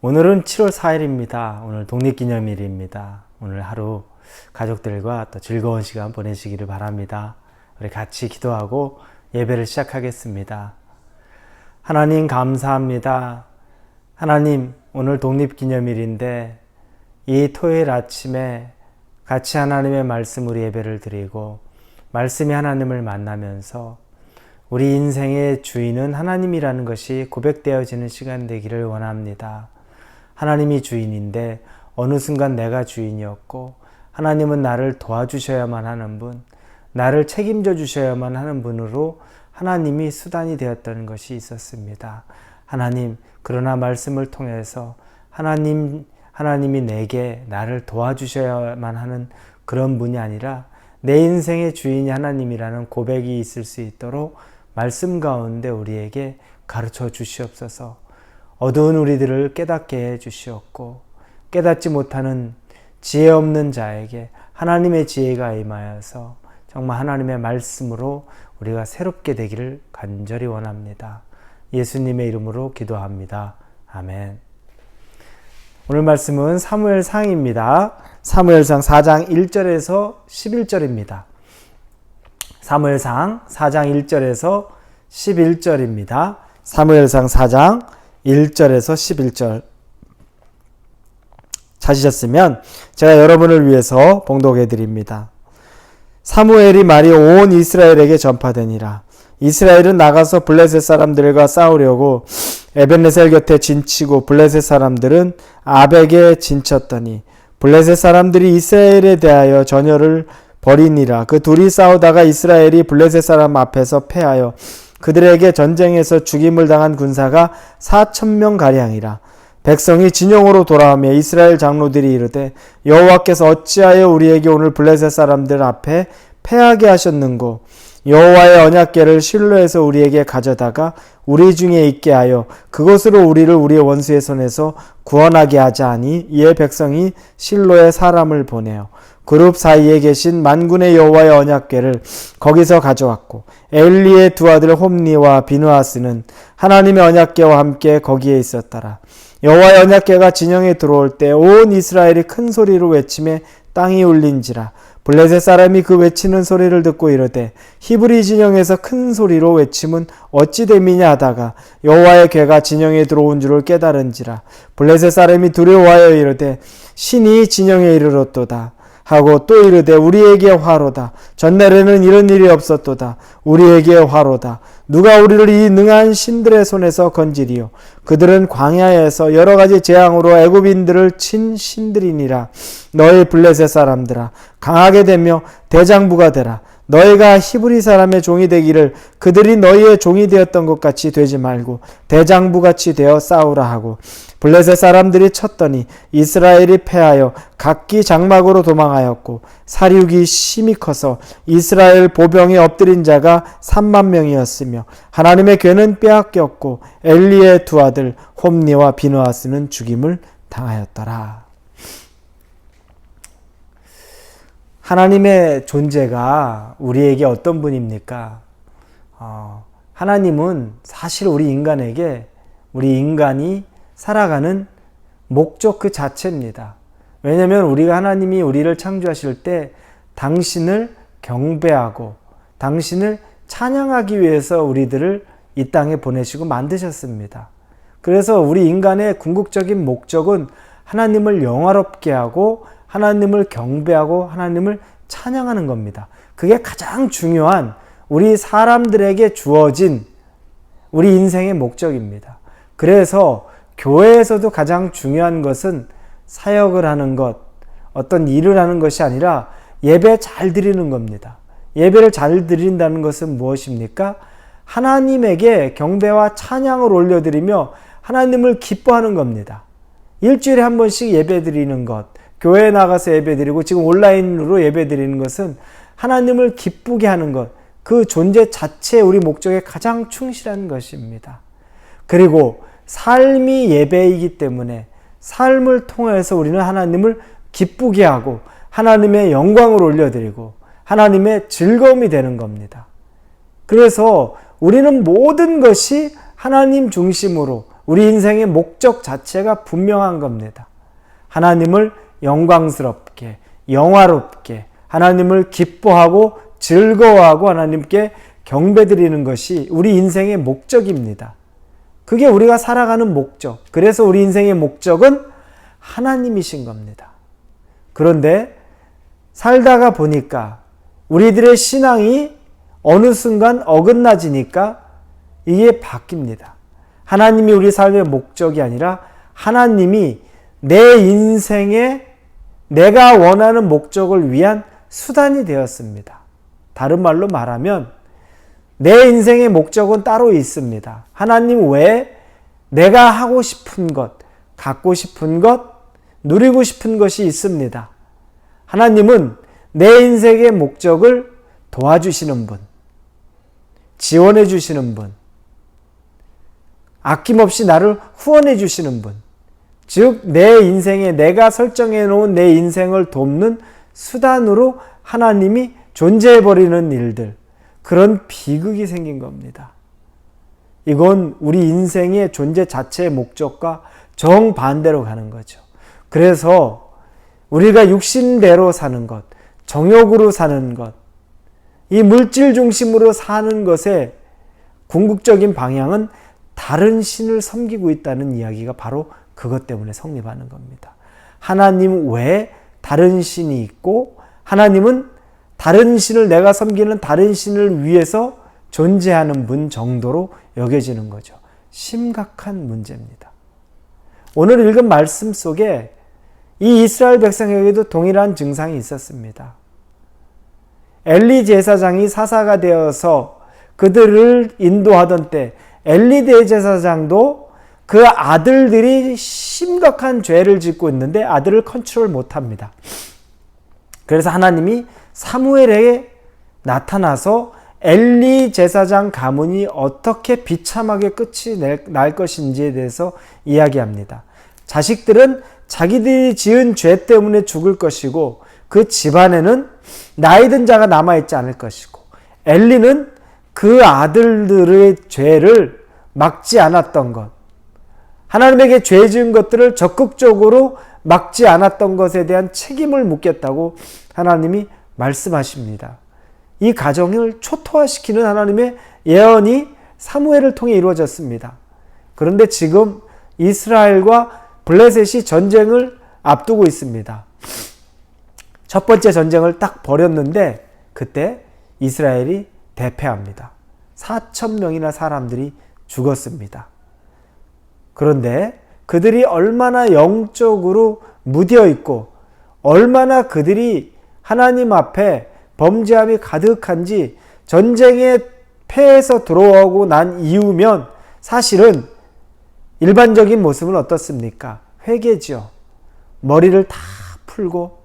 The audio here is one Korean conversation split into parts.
오늘은 7월 4일입니다. 오늘 독립기념일입니다. 오늘 하루 가족들과 또 즐거운 시간 보내시기를 바랍니다. 우리 같이 기도하고 예배를 시작하겠습니다. 하나님 감사합니다. 하나님, 오늘 독립기념일인데 이 토요일 아침에 같이 하나님의 말씀으로 예배를 드리고 말씀이 하나님을 만나면서 우리 인생의 주인은 하나님이라는 것이 고백되어지는 시간 되기를 원합니다. 하나님이 주인인데 어느 순간 내가 주인이었고 하나님은 나를 도와주셔야만 하는 분, 나를 책임져 주셔야만 하는 분으로 하나님이 수단이 되었던 것이 있었습니다. 하나님, 그러나 말씀을 통해서 하나님이 내게 나를 도와주셔야만 하는 그런 분이 아니라 내 인생의 주인이 하나님이라는 고백이 있을 수 있도록 말씀 가운데 우리에게 가르쳐 주시옵소서. 어두운 우리들을 깨닫게 해 주시옵고 깨닫지 못하는 지혜 없는 자에게 하나님의 지혜가 임하여서 정말 하나님의 말씀으로 우리가 새롭게 되기를 간절히 원합니다. 예수님의 이름으로 기도합니다. 아멘. 오늘 말씀은 사무엘상입니다. 사무엘상 4장 1절에서 11절입니다. 사무엘상 4장 1절에서 11절입니다. 사무엘상 4장 1절에서 11절 찾으셨으면 제가 여러분을 위해서 봉독해 드립니다. 사무엘이 말이 온 이스라엘에게 전파되니라. 이스라엘은 나가서 블레셋 사람들과 싸우려고 에벤네셀 곁에 진치고 블레셋 사람들은 아벡에 진쳤더니 블레셋 사람들이 이스라엘에 대하여 전열을 벌이니라. 그 둘이 싸우다가 이스라엘이 블레셋 사람 앞에서 패하여 그들에게 전쟁에서 죽임을 당한 군사가 4,000명 가량이라. 백성이 진영으로 돌아오며 이스라엘 장로들이 이르되 여호와께서 어찌하여 우리에게 오늘 블레셋 사람들 앞에 패하게 하셨는고 여호와의 언약궤를 실로에서 우리에게 가져다가 우리 중에 있게 하여 그것으로 우리를 우리의 원수의 손에서 구원하게 하자 하니 이에 백성이 실로에 사람을 보내어 그룹 사이에 계신 만군의 여호와의 언약궤를 거기서 가져왔고 엘리의 두 아들 홈니와 비누아스는 하나님의 언약궤와 함께 거기에 있었더라. 여호와의 언약궤가 진영에 들어올 때 온 이스라엘이 큰 소리로 외치며 땅이 울린지라. 블레셋 사람이 그 외치는 소리를 듣고 이르되 히브리 진영에서 큰 소리로 외침은 어찌 됨이냐 하다가 여호와의 궤가 진영에 들어온 줄을 깨달은지라. 블레셋 사람이 두려워하여 이르되 신이 진영에 이르렀도다 하고 또 이르되 우리에게 화로다. 전날에는 이런 일이 없었도다. 우리에게 화로다. 누가 우리를 이 능한 신들의 손에서 건지리요. 그들은 광야에서 여러 가지 재앙으로 애굽인들을 친 신들이니라. 너희 블레셋 사람들아, 강하게 되며 대장부가 되라. 너희가 히브리 사람의 종이 되기를 그들이 너희의 종이 되었던 것 같이 되지 말고 대장부같이 되어 싸우라 하고 블레셋 사람들이 쳤더니 이스라엘이 패하여 각기 장막으로 도망하였고 사륙이 심히 커서 이스라엘 보병에 엎드린 자가 3만 명이었으며 하나님의 궤는 빼앗겼고 엘리의 두 아들 홈니와 비누아스는 죽임을 당하였더라. 하나님의 존재가 우리에게 어떤 분입니까? 하나님은 사실 우리 인간이 살아가는 목적 그 자체입니다. 왜냐하면 하나님이 우리를 창조하실 때 당신을 경배하고 당신을 찬양하기 위해서 우리들을 이 땅에 보내시고 만드셨습니다. 그래서 우리 인간의 궁극적인 목적은 하나님을 영화롭게 하고 하나님을 경배하고 하나님을 찬양하는 겁니다. 그게 가장 중요한 우리 사람들에게 주어진 우리 인생의 목적입니다. 그래서 교회에서도 가장 중요한 것은 사역을 하는 것, 어떤 일을 하는 것이 아니라 예배 잘 드리는 겁니다. 예배를 잘 드린다는 것은 무엇입니까? 하나님에게 경배와 찬양을 올려드리며 하나님을 기뻐하는 겁니다. 일주일에 한 번씩 예배 드리는 것, 교회에 나가서 예배 드리고 지금 온라인으로 예배 드리는 것은 하나님을 기쁘게 하는 것, 그 존재 자체에 우리 목적에 가장 충실한 것입니다. 그리고 삶이 예배이기 때문에 삶을 통해서 우리는 하나님을 기쁘게 하고 하나님의 영광을 올려드리고 하나님의 즐거움이 되는 겁니다. 그래서 우리는 모든 것이 하나님 중심으로 우리 인생의 목적 자체가 분명한 겁니다. 하나님을 영광스럽게, 영화롭게, 하나님을 기뻐하고 즐거워하고 하나님께 경배드리는 것이 우리 인생의 목적입니다. 그게 우리가 살아가는 목적. 그래서 우리 인생의 목적은 하나님이신 겁니다. 그런데 살다가 보니까 우리들의 신앙이 어느 순간 어긋나지니까 이게 바뀝니다. 하나님이 우리 삶의 목적이 아니라 하나님이 내 인생에 내가 원하는 목적을 위한 수단이 되었습니다. 다른 말로 말하면 내 인생의 목적은 따로 있습니다. 하나님 외에 내가 하고 싶은 것, 갖고 싶은 것, 누리고 싶은 것이 있습니다. 하나님은 내 인생의 목적을 도와주시는 분, 지원해 주시는 분, 아낌없이 나를 후원해 주시는 분, 즉 내 인생에 내가 설정해 놓은 내 인생을 돕는 수단으로 하나님이 존재해 버리는 일들, 그런 비극이 생긴 겁니다. 이건 우리 인생의 존재 자체의 목적과 정반대로 가는 거죠. 그래서 우리가 육신대로 사는 것, 정욕으로 사는 것, 이 물질 중심으로 사는 것의 궁극적인 방향은 다른 신을 섬기고 있다는 이야기가 바로 그것 때문에 성립하는 겁니다. 하나님 외에 다른 신이 있고 하나님은 다른 신을 내가 섬기는 다른 신을 위해서 존재하는 분 정도로 여겨지는 거죠. 심각한 문제입니다. 오늘 읽은 말씀 속에 이 이스라엘 백성에게도 동일한 증상이 있었습니다. 엘리 제사장이 사사가 되어서 그들을 인도하던 때 엘리 대제사장도 그 아들들이 심각한 죄를 짓고 있는데 아들을 컨트롤 못합니다. 그래서 하나님이 사무엘에게 나타나서 엘리 제사장 가문이 어떻게 비참하게 끝이 날 것인지에 대해서 이야기합니다. 자식들은 자기들이 지은 죄 때문에 죽을 것이고 그 집안에는 나이든 자가 남아있지 않을 것이고 엘리는 그 아들들의 죄를 막지 않았던 것, 하나님에게 죄 지은 것들을 적극적으로 막지 않았던 것에 대한 책임을 묻겠다고 하나님이 말씀하십니다. 이 가정을 초토화시키는 하나님의 예언이 사무엘을 통해 이루어졌습니다. 그런데 지금 이스라엘과 블레셋이 전쟁을 앞두고 있습니다. 첫 번째 전쟁을 딱 벌였는데 그때 이스라엘이 대패합니다. 4,000명이나 사람들이 죽었습니다. 그런데 그들이 얼마나 영적으로 무뎌 있고 얼마나 그들이 하나님 앞에 범죄함이 가득한지 전쟁에 패해서 들어오고 난 이후면 사실은 일반적인 모습은 어떻습니까? 회개죠. 머리를 다 풀고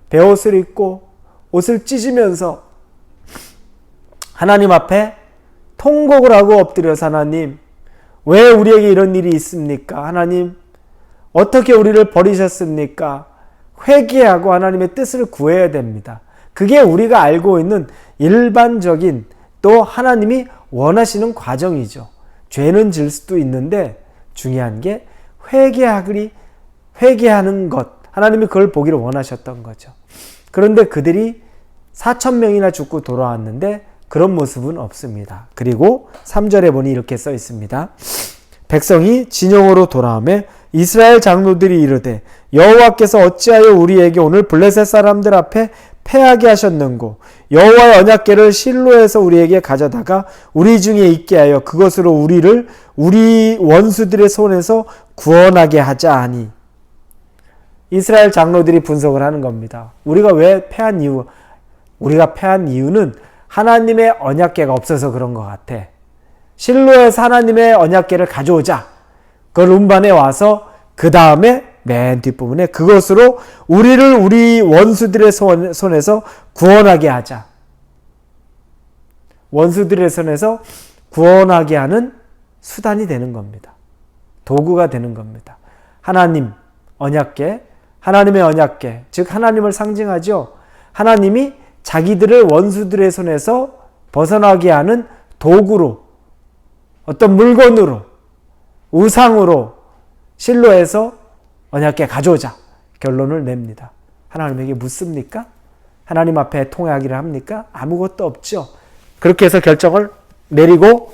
베옷을 입고 옷을 찢으면서 하나님 앞에 통곡을 하고 엎드려서 하나님, 왜 우리에게 이런 일이 있습니까? 하나님, 어떻게 우리를 버리셨습니까? 회개하고 하나님의 뜻을 구해야 됩니다. 그게 우리가 알고 있는 일반적인 또 하나님이 원하시는 과정이죠. 죄는 질 수도 있는데 중요한 게 회개하는 것, 하나님이 그걸 보기를 원하셨던 거죠. 그런데 그들이 4,000명이나 죽고 돌아왔는데 그런 모습은 없습니다. 그리고 3절에 보니 이렇게 써 있습니다. 백성이 진영으로 돌아오매 이스라엘 장로들이 이르되 여호와께서 어찌하여 우리에게 오늘 블레셋 사람들 앞에 패하게 하셨는고 여호와의 언약궤를 실로에서 우리에게 가져다가 우리 중에 있게 하여 그것으로 우리를 우리 원수들의 손에서 구원하게 하자 하니. 이스라엘 장로들이 분석을 하는 겁니다. 우리가 왜 패한 이유? 우리가 패한 이유는 하나님의 언약궤가 없어서 그런 것 같아. 실로에서 하나님의 언약궤를 가져오자. 그걸 운반해 와서 그 다음에 맨 뒷부분에 그것으로 우리를 우리 원수들의 손에서 구원하게 하자. 원수들의 손에서 구원하게 하는 수단이 되는 겁니다. 도구가 되는 겁니다. 하나님 언약궤, 하나님의 언약궤, 즉 하나님을 상징하죠. 하나님이 자기들을 원수들의 손에서 벗어나게 하는 도구로, 어떤 물건으로 우상으로 실로에서 언약궤 가져오자 결론을 냅니다. 하나님에게 묻습니까? 하나님 앞에 통회하기를 합니까? 아무것도 없죠. 그렇게 해서 결정을 내리고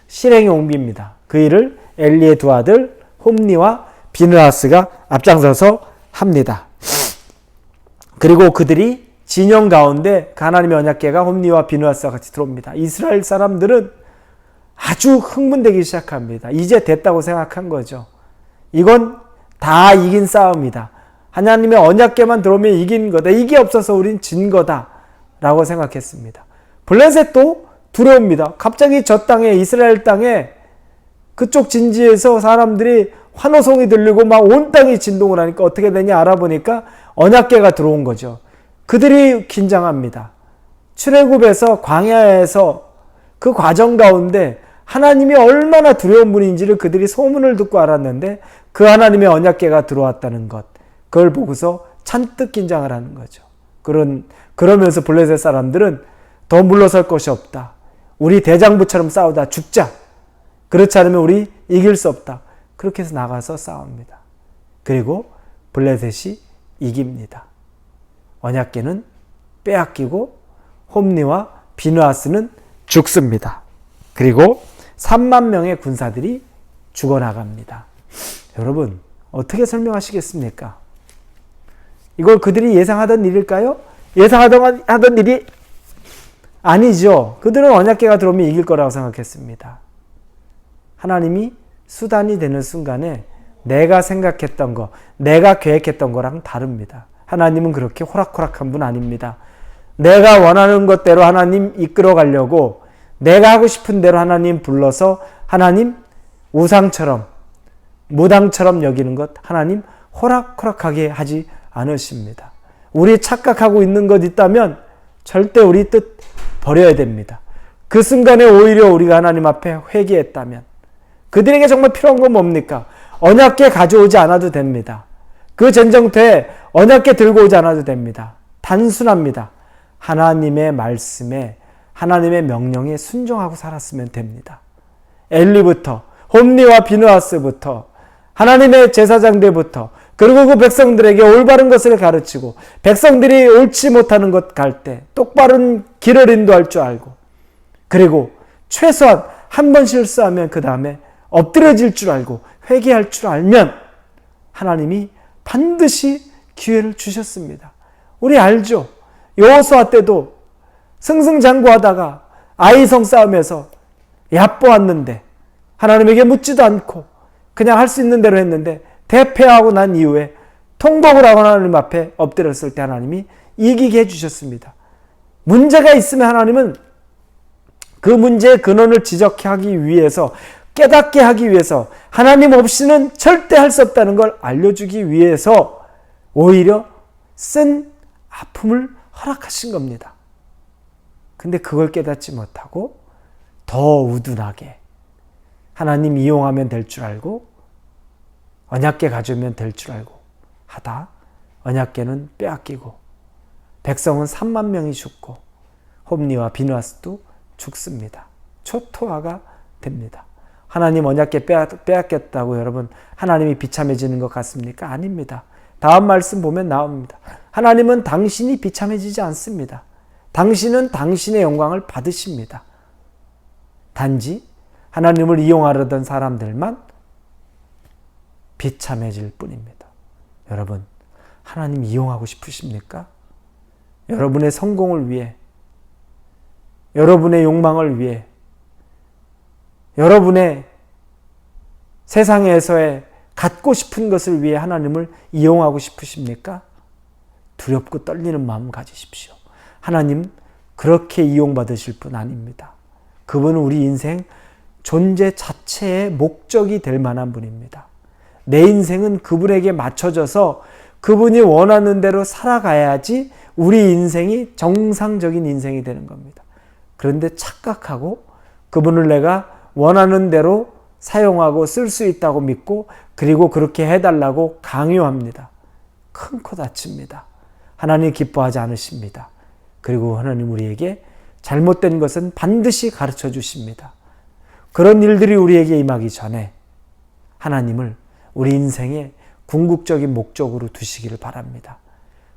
실행에 옮깁니다. 그 일을 엘리의 두 아들 홈니와 비느하스가 앞장서서 합니다. 그리고 그들이 진영 가운데 하나님의 언약궤가 홈니와 비느하스와 같이 들어옵니다. 이스라엘 사람들은 아주 흥분되기 시작합니다. 이제 됐다고 생각한 거죠. 이건 다 이긴 싸움이다. 하나님의 언약궤만 들어오면 이긴 거다. 이게 없어서 우린 진 거다 라고 생각했습니다. 블레셋도 두려웁니다. 갑자기 저 땅에, 이스라엘 땅에 그쪽 진지에서 사람들이 환호성이 들리고 막 온 땅이 진동을 하니까 어떻게 되냐 알아보니까 언약궤가 들어온 거죠. 그들이 긴장합니다. 출애굽에서 광야에서 그 과정 가운데 하나님이 얼마나 두려운 분인지를 그들이 소문을 듣고 알았는데 그 하나님의 언약궤가 들어왔다는 것, 그걸 보고서 잔뜩 긴장을 하는 거죠. 그러면서 블레셋 사람들은 더 물러설 것이 없다. 우리 대장부처럼 싸우다 죽자. 그렇지 않으면 우리 이길 수 없다. 그렇게 해서 나가서 싸웁니다. 그리고 블레셋이 이깁니다. 언약궤는 빼앗기고 홈니와 비느하스는 죽습니다. 그리고 3만 명의 군사들이 죽어나갑니다. 여러분, 어떻게 설명하시겠습니까? 이걸 그들이 예상하던 일일까요? 예상하던 일이 아니죠. 그들은 언약궤가 들어오면 이길 거라고 생각했습니다. 하나님이 수단이 되는 순간에 내가 생각했던 거, 내가 계획했던 거랑 다릅니다. 하나님은 그렇게 호락호락한 분 아닙니다. 내가 원하는 것대로 하나님 이끌어 가려고 내가 하고 싶은 대로 하나님 불러서 하나님 우상처럼 무당처럼 여기는 것 하나님 호락호락하게 하지 않으십니다. 우리 착각하고 있는 것 있다면 절대 우리 뜻 버려야 됩니다. 그 순간에 오히려 우리가 하나님 앞에 회개했다면 그들에게 정말 필요한 건 뭡니까? 언약궤 가져오지 않아도 됩니다. 그 전쟁터에 언약궤 들고 오지 않아도 됩니다. 단순합니다. 하나님의 말씀에 하나님의 명령에 순종하고 살았으면 됩니다. 엘리부터 홈니와 비느하스부터 하나님의 제사장들부터 그리고 그 백성들에게 올바른 것을 가르치고 백성들이 옳지 못하는 것 갈 때 똑바른 길을 인도할 줄 알고 그리고 최소한 한 번 실수하면 그 다음에 엎드려질 줄 알고 회개할 줄 알면 하나님이 반드시 기회를 주셨습니다. 우리 알죠? 여호수아 때도 승승장구하다가 아이성 싸움에서 얕보았는데 하나님에게 묻지도 않고 그냥 할 수 있는 대로 했는데 대패하고 난 이후에 통곡을 하고 하나님 앞에 엎드렸을 때 하나님이 이기게 해주셨습니다. 문제가 있으면 하나님은 그 문제의 근원을 지적하기 위해서 깨닫게 하기 위해서 하나님 없이는 절대 할 수 없다는 걸 알려주기 위해서 오히려 쓴 아픔을 허락하신 겁니다. 근데 그걸 깨닫지 못하고 더 우둔하게 하나님 이용하면 될 줄 알고 언약궤 가져오면 될 줄 알고 하다 언약궤는 빼앗기고 백성은 3만 명이 죽고 홈니와 비느하스도 죽습니다. 초토화가 됩니다. 하나님 언약궤 빼앗겼다고 여러분 하나님이 비참해지는 것 같습니까? 아닙니다. 다음 말씀 보면 나옵니다. 하나님은 당신이 비참해지지 않습니다. 당신은 당신의 영광을 받으십니다. 단지 하나님을 이용하려던 사람들만 비참해질 뿐입니다. 여러분, 하나님 이용하고 싶으십니까? 여러분의 성공을 위해, 여러분의 욕망을 위해, 여러분의 세상에서의 갖고 싶은 것을 위해 하나님을 이용하고 싶으십니까? 두렵고 떨리는 마음 가지십시오. 하나님 그렇게 이용받으실 분 아닙니다. 그분은 우리 인생 존재 자체의 목적이 될 만한 분입니다. 내 인생은 그분에게 맞춰져서 그분이 원하는 대로 살아가야지 우리 인생이 정상적인 인생이 되는 겁니다. 그런데 착각하고 그분을 내가 원하는 대로 사용하고 쓸 수 있다고 믿고 그리고 그렇게 해달라고 강요합니다. 큰 코 다칩니다. 하나님 기뻐하지 않으십니다. 그리고 하나님 우리에게 잘못된 것은 반드시 가르쳐 주십니다. 그런 일들이 우리에게 임하기 전에 하나님을 우리 인생의 궁극적인 목적으로 두시기를 바랍니다.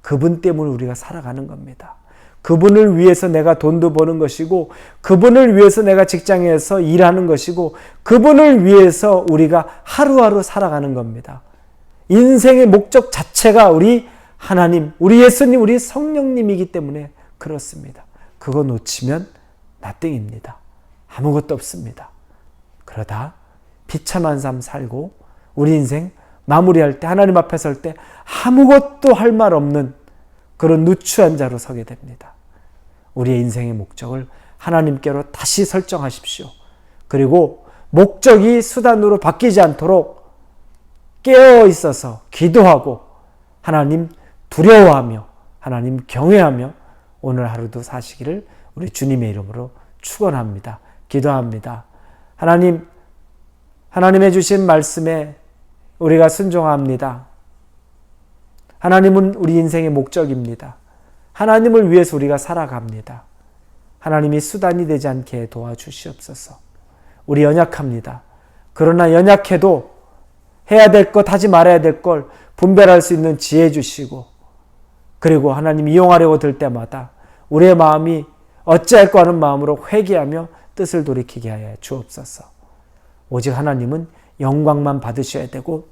그분 때문에 우리가 살아가는 겁니다. 그분을 위해서 내가 돈도 버는 것이고, 그분을 위해서 내가 직장에서 일하는 것이고, 그분을 위해서 우리가 하루하루 살아가는 겁니다. 인생의 목적 자체가 우리 하나님, 우리 예수님, 우리 성령님이기 때문에 그렇습니다. 그거 놓치면 나땡입니다. 아무것도 없습니다. 그러다 비참한 삶 살고 우리 인생 마무리할 때, 하나님 앞에 설 때 아무것도 할 말 없는 그런 누추한 자로 서게 됩니다. 우리의 인생의 목적을 하나님께로 다시 설정하십시오. 그리고 목적이 수단으로 바뀌지 않도록 깨어 있어서 기도하고 하나님 두려워하며 하나님 경외하며 오늘 하루도 사시기를 우리 주님의 이름으로 축원합니다. 기도합니다. 하나님의 주신 말씀에 우리가 순종합니다. 하나님은 우리 인생의 목적입니다. 하나님을 위해서 우리가 살아갑니다. 하나님이 수단이 되지 않게 도와주시옵소서. 우리 연약합니다. 그러나 연약해도 해야 될 것, 하지 말아야 될 걸 분별할 수 있는 지혜 주시고, 그리고 하나님 이용하려고 들 때마다 우리의 마음이 어찌할까 하는 마음으로 회개하며 뜻을 돌이키게 하여 주옵소서. 오직 하나님은 영광만 받으셔야 되고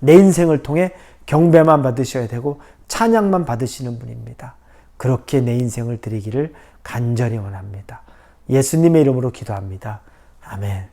내 인생을 통해 경배만 받으셔야 되고 찬양만 받으시는 분입니다. 그렇게 내 인생을 드리기를 간절히 원합니다. 예수님의 이름으로 기도합니다. 아멘.